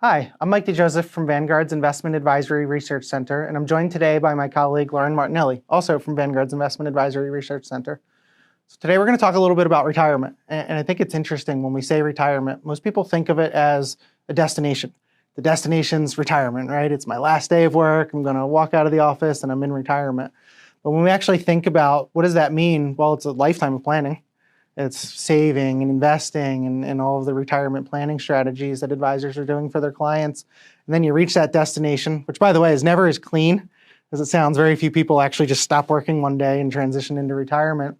Hi, I'm Mike DiJoseph from Vanguard's Investment Advisory Research Center, and I'm joined today by my colleague Lauren Martinelli, also from Vanguard's Investment Advisory Research Center. So today we're going to talk a little bit about retirement, and I think it's interesting when we say retirement, most people think of it as a destination. The destination's retirement, right? It's my last day of work, I'm going to walk out of the office and I'm in retirement. But when we actually think about what does that mean, well, it's a lifetime of planning. It's saving and investing and all of the retirement planning strategies that advisors are doing for their clients. And then you reach that destination, which by the way is never as clean as it sounds. Very few people actually just stop working one day and transition into retirement.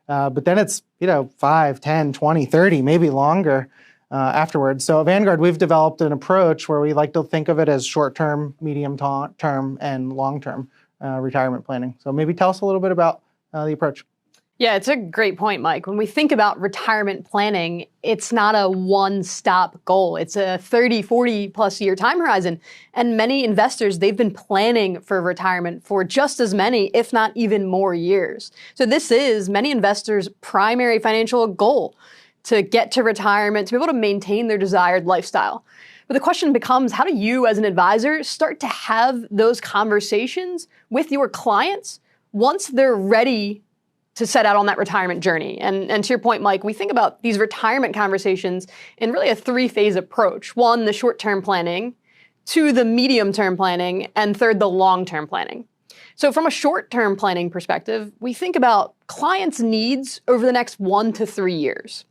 But then it's 5, 10, 20, 30, maybe longer afterwards. So at Vanguard, we've developed an approach where we like to think of it as short-term, medium-term, and long-term retirement planning. So maybe tell us a little bit about the approach. Yeah, it's a great point, Mike. When we think about retirement planning, it's not a one-stop goal. It's a 30, 40 plus year time horizon. And many investors, they've been planning for retirement for just as many, if not even more years. So this is many investors' primary financial goal, to get to retirement, to be able to maintain their desired lifestyle. But the question becomes, how do you as an advisor start to have those conversations with your clients once they're ready to set out on that retirement journey? And to your point, Mike, we think about these retirement conversations in really a three-phase approach. One, the short-term planning, two, the medium-term planning, and third, the long-term planning. So from a short-term planning perspective, we think about clients' needs over the next 1 to 3 years.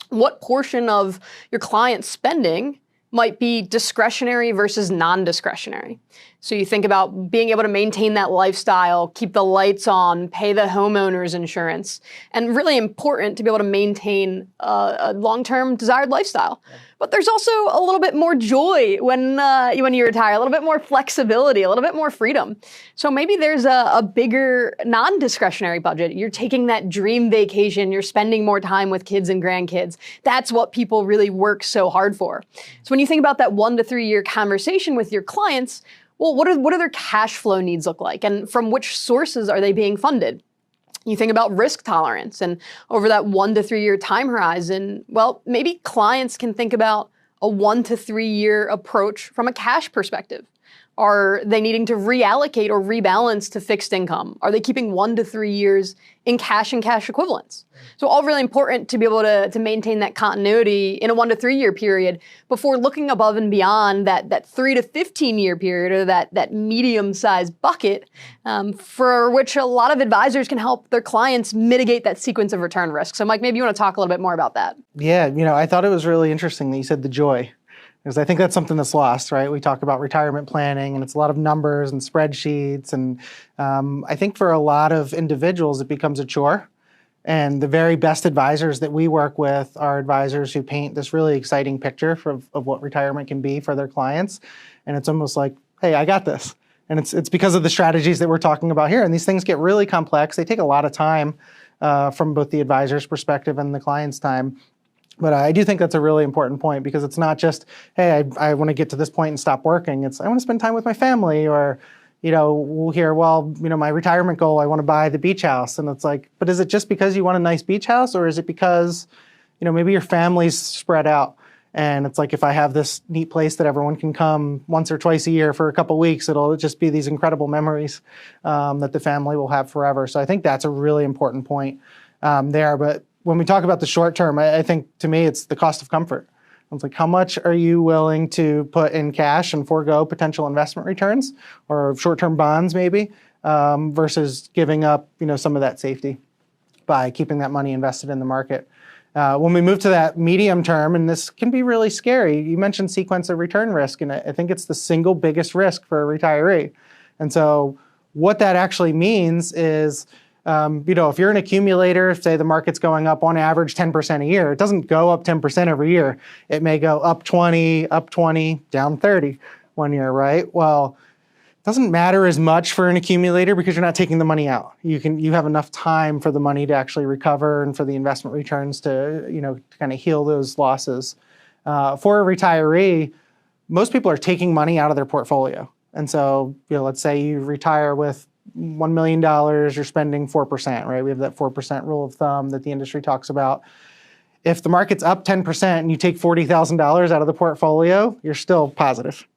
What portion of your client's spending might be discretionary versus non-discretionary? So you think about being able to maintain that lifestyle, keep the lights on, pay the homeowner's insurance, and really important to be able to maintain a long-term desired lifestyle. Yeah. But there's also a little bit more joy when you retire, a little bit more flexibility, a little bit more freedom. So maybe there's a bigger non-discretionary budget. You're taking that dream vacation, you're spending more time with kids and grandkids. That's what people really work so hard for. So when you think about that 1 to 3 year conversation with your clients, well, what do their cash flow needs look like? And from which sources are they being funded? You think about risk tolerance, and over that 1 to 3 year time horizon, well, maybe clients can think about a 1 to 3 year approach from a cash perspective. Are they needing to reallocate or rebalance to fixed income? Are they keeping 1 to 3 years in cash and cash equivalents? So all really important to be able to maintain that continuity in a 1 to 3 year period before looking above and beyond that 3 to 15 year period, or that medium-sized bucket, for which a lot of advisors can help their clients mitigate that sequence of return risk. So Mike, maybe you want to talk a little bit more about that. Yeah, I thought it was really interesting that you said the joy. Because I think that's something that's lost, right? We talk about retirement planning and it's a lot of numbers and spreadsheets. And I think for a lot of individuals, it becomes a chore. And the very best advisors that we work with are advisors who paint this really exciting picture of what retirement can be for their clients. And it's almost like, hey, I got this. And it's because of the strategies that we're talking about here. And these things get really complex. They take a lot of time from both the advisor's perspective and the client's time. But I do think that's a really important point, because it's not just, hey, I want to get to this point and stop working. It's I want to spend time with my family, or, we'll hear, well, my retirement goal, I want to buy the beach house. And it's like, but is it just because you want a nice beach house, or is it because, maybe your family's spread out? And it's like, if I have this neat place that everyone can come once or twice a year for a couple weeks, it'll just be these incredible memories that the family will have forever. So I think that's a really important point there. But when we talk about the short term, I think to me, it's the cost of comfort. It's like, how much are you willing to put in cash and forego potential investment returns or short-term bonds maybe, versus giving up, some of that safety by keeping that money invested in the market. When we move to that medium term, and this can be really scary, you mentioned sequence of return risk, and I think it's the single biggest risk for a retiree. And so what that actually means is, if you're an accumulator, say the market's going up on average 10% a year, it doesn't go up 10% every year. It may go up 20, down 30 one year, right? Well, it doesn't matter as much for an accumulator because you're not taking the money out. You have enough time for the money to actually recover and for the investment returns to, to kind of heal those losses. For a retiree, most people are taking money out of their portfolio. And so, let's say you retire with $1 million, you're spending 4%, right? We have that 4% rule of thumb that the industry talks about. if the market's up 10% and you take $40,000 out of the portfolio, you're still positive,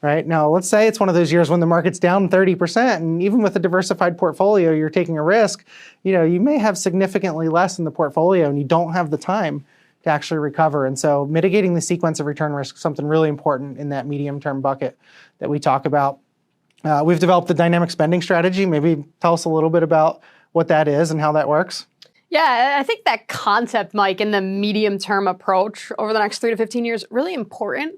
right? Now, let's say it's one of those years when the market's down 30%, and even with a diversified portfolio, you're taking a risk. You may have significantly less in the portfolio, and you don't have the time to actually recover. And so mitigating the sequence of return risk is something really important in that medium-term bucket that we talk about. We've developed the dynamic spending strategy. Maybe tell us a little bit about what that is and how that works. Yeah, I think that concept, Mike, and the medium-term approach over the next 3 to 15 years, really important,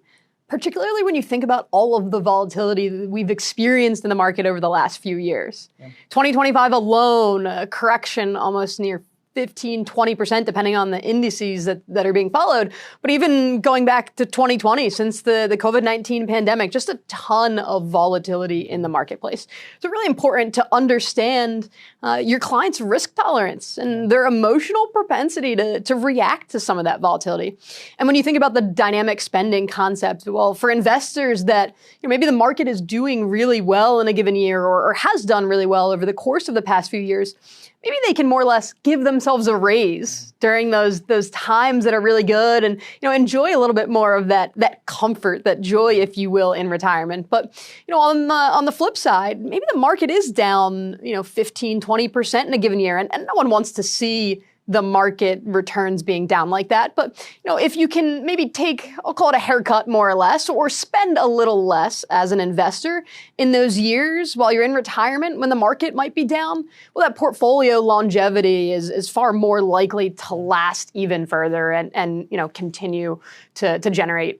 particularly when you think about all of the volatility that we've experienced in the market over the last few years. Yeah. 2025 alone, a correction almost near 15, 20%, depending on the indices that are being followed. But even going back to 2020, since the COVID-19 pandemic, just a ton of volatility in the marketplace. So really important to understand your client's risk tolerance and their emotional propensity to react to some of that volatility. And when you think about the dynamic spending concept, well, for investors that maybe the market is doing really well in a given year or has done really well over the course of the past few years, maybe they can more or less give themselves a raise during those times that are really good and enjoy a little bit more of that comfort, that joy, if you will, in retirement. But on the flip side, maybe the market is down 15, 20% in a given year, and no one wants to see the market returns being down like that. But if you can maybe take, I'll call it a haircut more or less, or spend a little less as an investor in those years while you're in retirement when the market might be down, well, that portfolio longevity is far more likely to last even further and continue to generate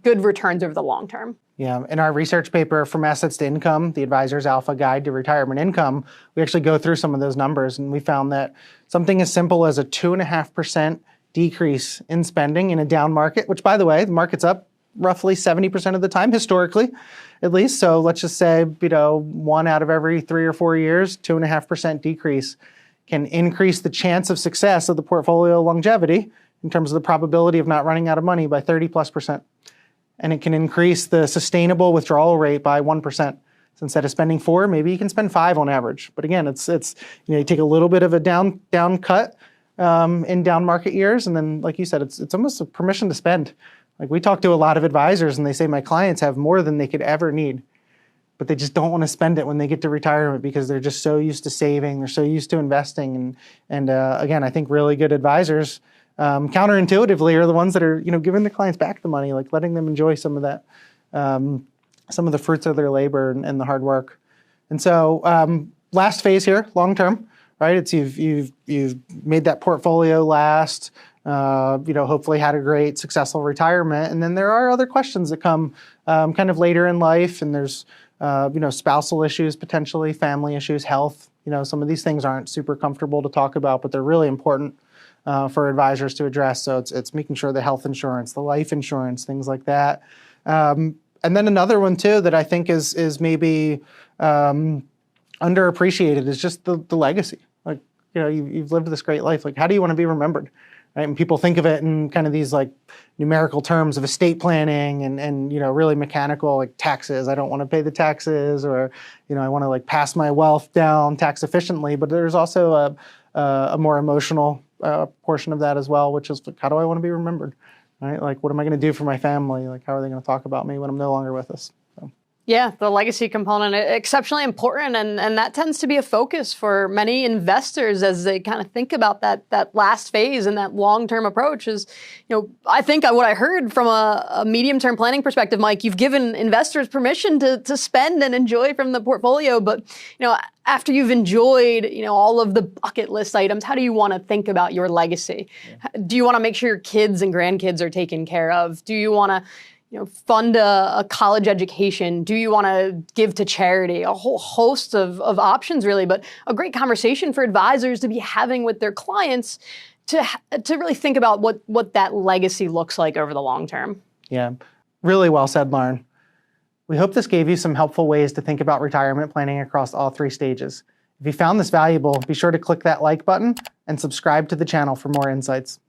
good returns over the long term. Yeah, in our research paper, From Assets to Income, the Advisor's Alpha Guide to Retirement Income, we actually go through some of those numbers, and we found that something as simple as a 2.5% decrease in spending in a down market, which, by the way, the market's up roughly 70% of the time, historically, at least. So let's just say, 1 out of every 3 or 4 years, 2.5% decrease can increase the chance of success of the portfolio longevity in terms of the probability of not running out of money by 30+%. And it can increase the sustainable withdrawal rate by 1%. So instead of spending 4, maybe you can spend 5 on average. But again, it's you take a little bit of a down cut in down market years, and then, like you said, it's almost a permission to spend. Like, we talk to a lot of advisors, and they say my clients have more than they could ever need, but they just don't want to spend it when they get to retirement because they're just so used to saving, they're so used to investing, and again, I think really good advisors, counterintuitively, are the ones that are giving their clients back the money, like letting them enjoy some of that, some of the fruits of their labor and the hard work. And so last phase here, long term, right? It's you've made that portfolio last, hopefully had a great successful retirement, and then there are other questions that come kind of later in life, and there's spousal issues, potentially family issues, health. Some of these things aren't super comfortable to talk about, but they're really important for advisors to address. So it's making sure the health insurance, the life insurance, things like that. And then another one too that I think is maybe underappreciated is just the legacy. Like, you've lived this great life. Like, how do you want to be remembered? Right? And people think of it in kind of these like numerical terms of estate planning and really mechanical, like taxes. I don't want to pay the taxes, or I want to like pass my wealth down tax efficiently. But there's also a more emotional portion of that as well, which is like, how do I want to be remembered? Right? Like, what am I going to do for my family? Like, how are they going to talk about me when I'm no longer with us? So. Yeah, the legacy component, exceptionally important, and that tends to be a focus for many investors as they kind of think about that last phase and that long-term approach is, I think what I heard from a medium-term planning perspective, Mike, you've given investors permission to spend and enjoy from the portfolio, but, after you've enjoyed, all of the bucket list items, how do you want to think about your legacy? Yeah. Do you want to make sure your kids and grandkids are taken care of? Do you want to fund a college education? Do you want to give to charity? A whole host of options, really, but a great conversation for advisors to be having with their clients to really think about what that legacy looks like over the long term. Yeah, really well said, Lauren. We hope this gave you some helpful ways to think about retirement planning across all 3 stages. If you found this valuable, be sure to click that like button and subscribe to the channel for more insights.